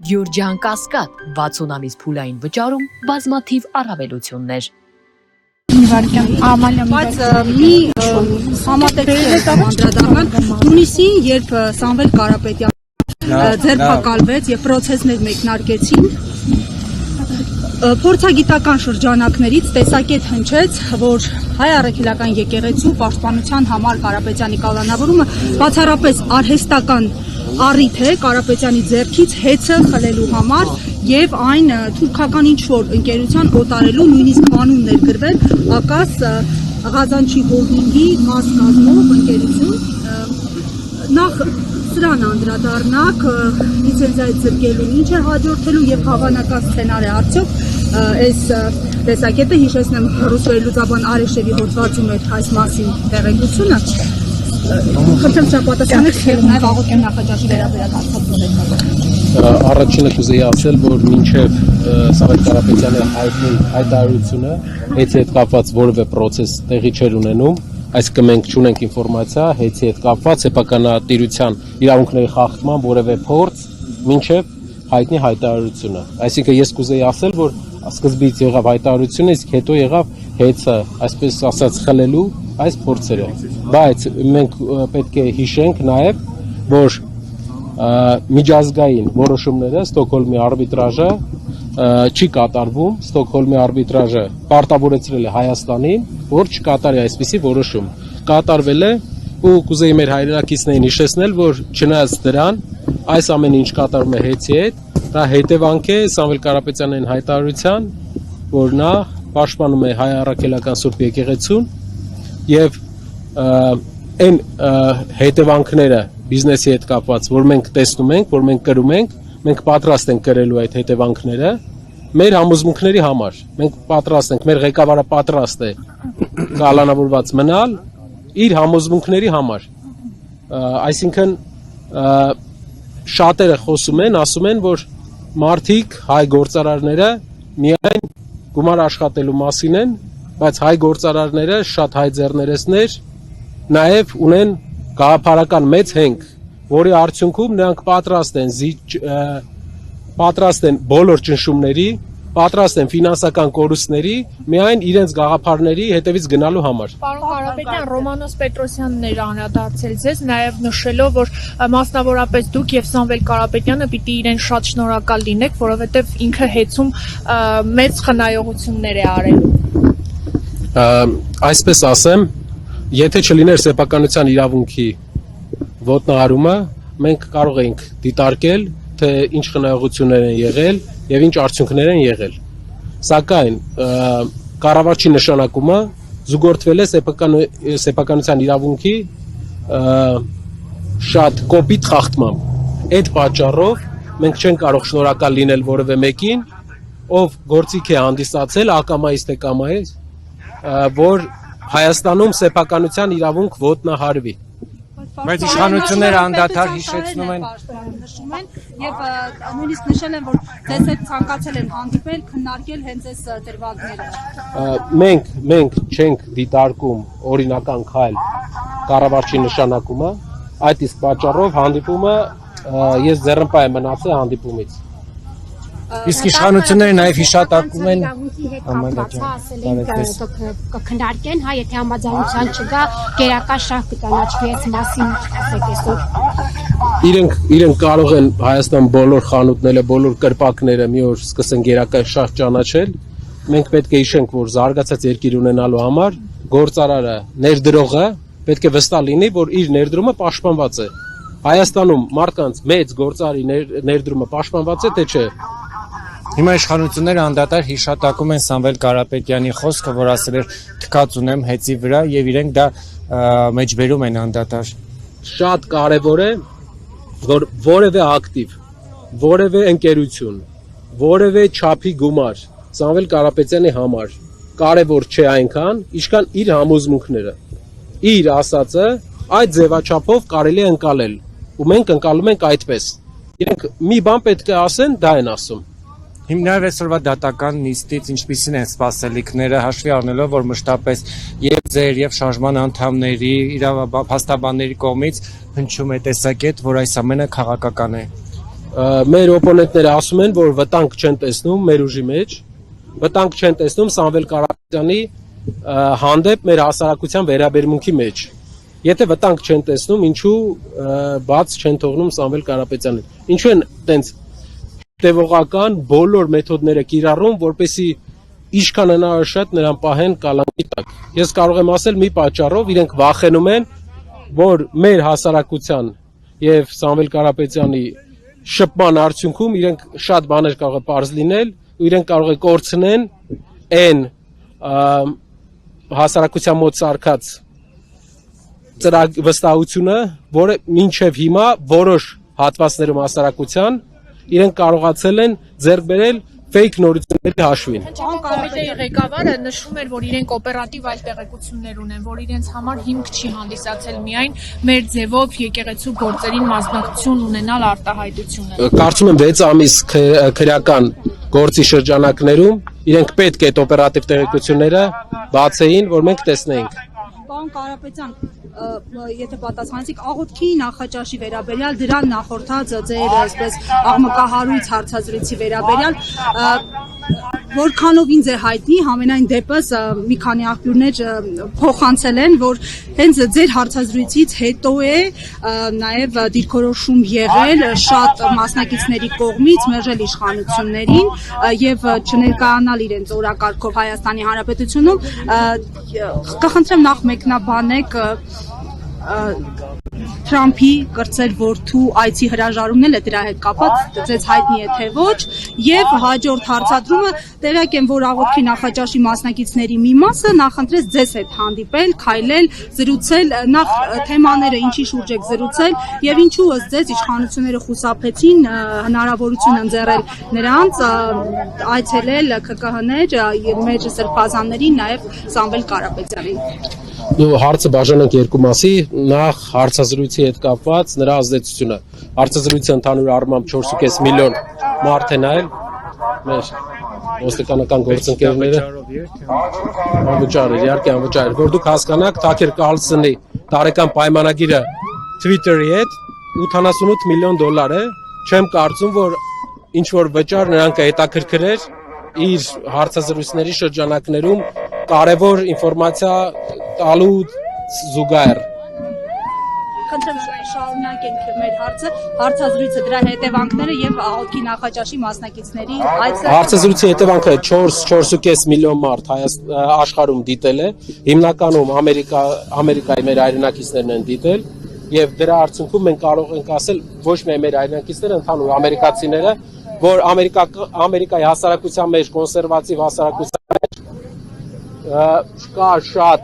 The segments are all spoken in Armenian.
Գյուրջան Կասկադ 60 ամիս փուլային վճարում բազմաթիվ առավելություններ։ Բայց մի համատեքստ անդրադառնալ Թունիսին, երբ Սամվել Կարապետյան ձերբակալվեց եւ պրոցեսներ մեկնարկեցին, փորձագիտական շրջանակներից տեսակետ հնչեց, որ հայ առաքելական եկեղեցու պաշտպանության համար Կարապետյանի կալանավորումը բացառապես արհեստական առիթ է Կարապետյանի ձեռքից հեծը խլելու համար եւ այն թուրքական ինչ-որ ընկերության օտարելու նույնիսկ անուն ներգրվել Ակաս Ղազանչի հոլդինգի մաս կազմող ընկերություն նախ սրան անդրադառնաք լիցենզիայից զրկելուն ինչ է հաջորդելու եւ հավանական սցենար է արդյոք այս տեսակետը հիշեցնեմ ռուսերեն լուծաբան Արեշևի հոդվածում է այս մասին տեղեկությունը խնդրեմ պատասխանեք եւ նաեւ աղոթեմ նախաճաշի վերաբերյալ հարցադրեք Առաջինը կուզեի ասել, որ մինչև Սամվել Կարապետյանի հայտարարությունը հեծի հետ կապված որևէ պրոցես տեղի չէր ունենում, այսինքն մենք չունենք ինֆորմացիա հեծի հետ կապված սեփականատիրության իրավունքների խախտման որևէ փորձ մինչև հայտնի հայտարարությունը։ Այսինքն ես կուզեի ասել, որ սկզբից եղավ հայտարարությունը, իսկ հետո եղավ հեծը, այսպես ասած, խլելու այս փորձերը։ Բայց մենք պետք է հիշենք նաև, որ միջազգային որոշումները Ստոկհոլմի արբիտրաժը չի կատարվում, Ստոկհոլմի արբիտրաժը պարտավորեցրել է Հայաստանին, որ չկատարի այսպիսի որոշում։ Կատարվել է ու կուզեի մեր հայրենակիցներին հիշեցնել, որ չնայած դրան այս ամենը ինչ կատարվում է հեծի հետ, դա հետևանք է Սամվել Կարապետյանի հայտարարության, որ նա պաշտպանում է հայ առաքելական Սուրբ եկեղեցուն եւ այն հետևանքները բիզնեսի հետ կապված, որ մենք տեսնում ենք, որ մենք կրում ենք, մենք պատրաստ ենք կրելու այդ հետևանքները մեր համոզմունքների համար։ Մենք պատրաստ ենք, մեր ղեկավարը պատրաստ է կալանավորված մնալ իր համոզմունքների համար։ Այսինքն շատերը խոսում են, ասում են, որ մարդիկ, հայ գործարարները միայն գումար աշխատելու մասին են, բայց հայ գործարարները շատ հայ ձեռներեցներ նաև ունեն գաղափարական մեծ հենք, որի արդյունքում նրանք պատրաստ են բոլոր ճնշումների, պատրաստ են ֆինանսական կորուստների, միայն իրենց գաղափարների հետևից գնալու համար։ Պարոն Կարապետյան, Ռոմանոս Պետրոսյանն էր անդրադարձել ձեզ, նաև նշելով, որ մասնավորապես դուք եւ Սամվել Կարապետյանը պիտի իրեն շատ շնորհակալ լինեք, որովհետեւ ինքը հեծում մեծ խնայողություններ է արել։ Այսպես ասեմ, եթե չլիներ սեփականության իրավունքի ոտնահարումը, մենք կարող էինք դիտարկել, թե ինչ խնայողություններ են եղել եւ ինչ արդյունքներ են եղել։ Սակայն կառավարչի նշանակումը զուգորդվել է սեփականության իրավունքի շատ կոպիտ խախտմամբ։ Այդ պատճառով մենք չենք կարող շնորհակալ լինել որևէ մեկին, ով գործիք է հանդիսացել ակամայից թե կամայից, որ Հայաստանում սեփականության իրավունք ոտնահարվի։ Բայց իշխանությունները անդադար հիշեցնում են եւ նույնիսկ նշել են, որ ձեզ հետ ցանկացել են հանդիպել, քննարկել հենց այս դրվագները։ Մենք չենք դիտարկում օրինական քայլ կառավարչի նշանակումը, այդ իսկ պատճառով հանդիպումը ես ձեռնպահ եմ մնացել հանդիպումից։ Իսկ իշխանությունները նաև հիշատակում են կքննարկեն, հա, եթե համաձայնության չկա, գերակա շահ կճանաչվի այս մասին, ասեք այսօր։ Իրենք կարող են Հայաստան բոլոր խանութները, բոլոր կրպակները մի օր սկսեն գերակա շահ ճանաչել։ Մենք պետք է հիշենք, որ զարգացած երկիր ունենալու համար գործարարը, ներդրողը պետք է վստահ լինի, որ իր ներդրումը պաշտպանված է։ Հայաստանում մարդկանց մեծ գործարարի ներդրումը պաշտպանված է, թե չէ։ Հիմա իշխանությունները անդադար հիշատակում են Սամվել Կարապետյանի խոսքը, որ ասել էր թքած ունեմ հեծի վրա եւ իրենք դա մեջբերում են անդադար։ Շատ կարևոր է, որ որևէ ակտիվ, որևէ ընկերություն, որևէ չափի գումար Սամվել Կարապետյանի համար կարևոր չէ այնքան, ինչքան իր համոզմունքները։ Իր ասածը այդ ձևաչափով կարելի է ընկալել, ու մենք ընկալում ենք այդպես։ Իրենք մի բան պետք է ասեն, դա են ասում։ Հիմնարվ այսօրվա դատական նիստից ինչպիսին են սպասելիքները, հաշվի առնելով, որ մշտապես եւ ձեր եւ շարժման անդամների, իրավապաշտպանների կողմից հնչում է տեսակետ, որ այս ամենը քաղաքական է։ Մեր օպոնենտները ասում են, որ վտանգ չեն տեսնում մեր ուժի մեջ, վտանգ չեն տեսնում Սամվել Կարապետյանի հանդեպ մեր հասարակության վերաբերմունքի մեջ։ Եթե վտանգ չեն տեսնում, ինչու բաց չեն թողնում Սամվել Կարապետյանին։ Ինչու են տենց տևողական բոլոր մեթոդները կիրառում, որպեսզի ինչքան հնարավոր շատ նրան պահեն կալանքի տակ։ Ես կարող եմ ասել մի պատճառով իրենք վախենում են, որ մեր հասարակության եւ Սամվել Կարապետյանի շփման արդյունքում իրենք շատ բաներ կարող է պարզ լինել, ու իրենք կարող է կորցնեն այն հասարակության մոտ սարքած վստահությունը, որը մինչև հիմա որոշ հատվածներում հասարակության իրենք կարողացել են ձեռք բերել fake նորությունների հաշվին։ Կոմիտեի ղեկավարը նշում էր, որ իրենք օպերատիվ այլ տեղեկություններ ունեն, որ իրենց համար հիմք չի հանդիսացել միայն մեր ձևով եկեղեցու գործերին մասնակցություն ունենալ արտահայտությունը։ Կարծում եմ 6 ամիս քրեական գործի շրջանակներում իրենք պետք է այդ օպերատիվ տեղեկությունները բացեին, որ մենք տեսնենք։ Պարոն Կարապետյան, եթե պատասխանեցիք աղոթքի նախաճաշի վերաբերյալ, դրան նախորդած ձեր այսպես աղմկահարույց հարցազրույցի վերաբերյալ, որքանով ինձ է հայտնի, համենայն դեպս մի քանի աղբյուրներ փոխանցել են, որ հենց ձեր հարցազրույցից հետո է նաև դիրքորոշում եղել շատ մասնակիցների կողմից մերժել իշխանություններին եւ չներկայանալ իրենց օրակարգով Հայաստանի Հանրապետությունում, կխնդրեմ նախ մեկնաբանեք Թրամփի կրծել որդու այցի հրաժարումն էլ է դրա հետ կապված, ձեզ հայտնի է թե ոչ, եւ հաջորդ հարցադրումը տեղյակ եմ, որ աղոթքի նախաճաշի մասնակիցների մի մասը նախընտրեց ձեզ հետ հանդիպել, քայլել, զրուցել, նախ թեմաները ինչի շուրջ եք զրուցել եւ ինչու ըստ ձեզ իշխանությունները խուսափեցին հնարավորություն ընձեռել նրանց այցելել ԿԿՀ-ներ, մեր սրբազաններին, նաեւ Սամվել Կարապետյանին։ Հարցը բաժանենք երկու մասի, նախ հարցազրույցի հետ կապված նրա ազդեցությունը։ Հարցազրույցը ընդհանուր առմամբ 4.5 միլիոն մարդ է նայել, մեր ոստիկանական գործընկերները անվճար էր, իհարկե անվճար էր, որ դուք հասկանաք, Թաքեր Կարլսոնի տարեկան պայմանագիրը Twitter-ի հետ 88 միլիոն դոլար է, չեմ կարծում, որ ինչ որ վճար նրան կհետաքրքրեր իր հարցազրույցների շրջանակներում կարևոր ինֆորմացիա տալու զուգահեռ։ Խնդրեմ շարունակենք մեր հարցազրույցը, դրա հետևանքները եւ աղոթքի նախաճաշի մասնակիցների այցը։ Հարցազրույցի հետևանքը 4.5 միլիոն մարդ աշխարհում դիտել է, հիմնականում Ամերիկայի մեր հայրենակիցներն են դիտել, եւ դրա արդյունքում մենք կարող ենք ասել ոչ միայն մեր հայրենակիցները, ընդհանուր ամերիկացիները, որ Ամերիկայի հասարակության մեջ, կոնսերվատիվ հասարակության մեջ կա շատ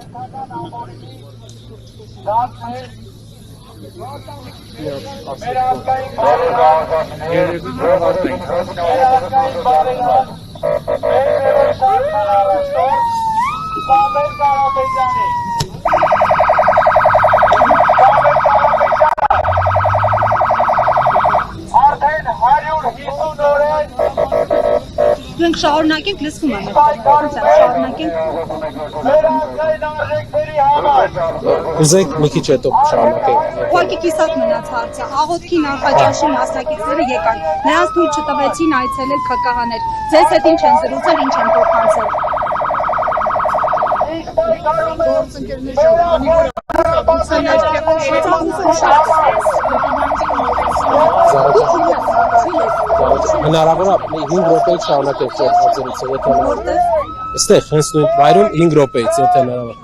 Մենք շարունակենք, լսվում եմ, շարունակենք։ Ուզեք մի քիչ հետո շարունակենք։ Ուղղակի կիսատ մնաց հարցը։ Աղոթքի նախաճաշի մասնակիցները եկան։ Նրանց թույլ չտվեցին այցելել ԿԿՀ-ներ։ Ձեզ հետ ինչ են զրուցել, ինչ են փոխանցել։ Հնարավոր է 5 րոպեից շարունակենք հարցազրույցը, եթե հնարավոր է։ Այստեղ հենց նույն վայրում 5 րոպեից, եթե հնարավոր է։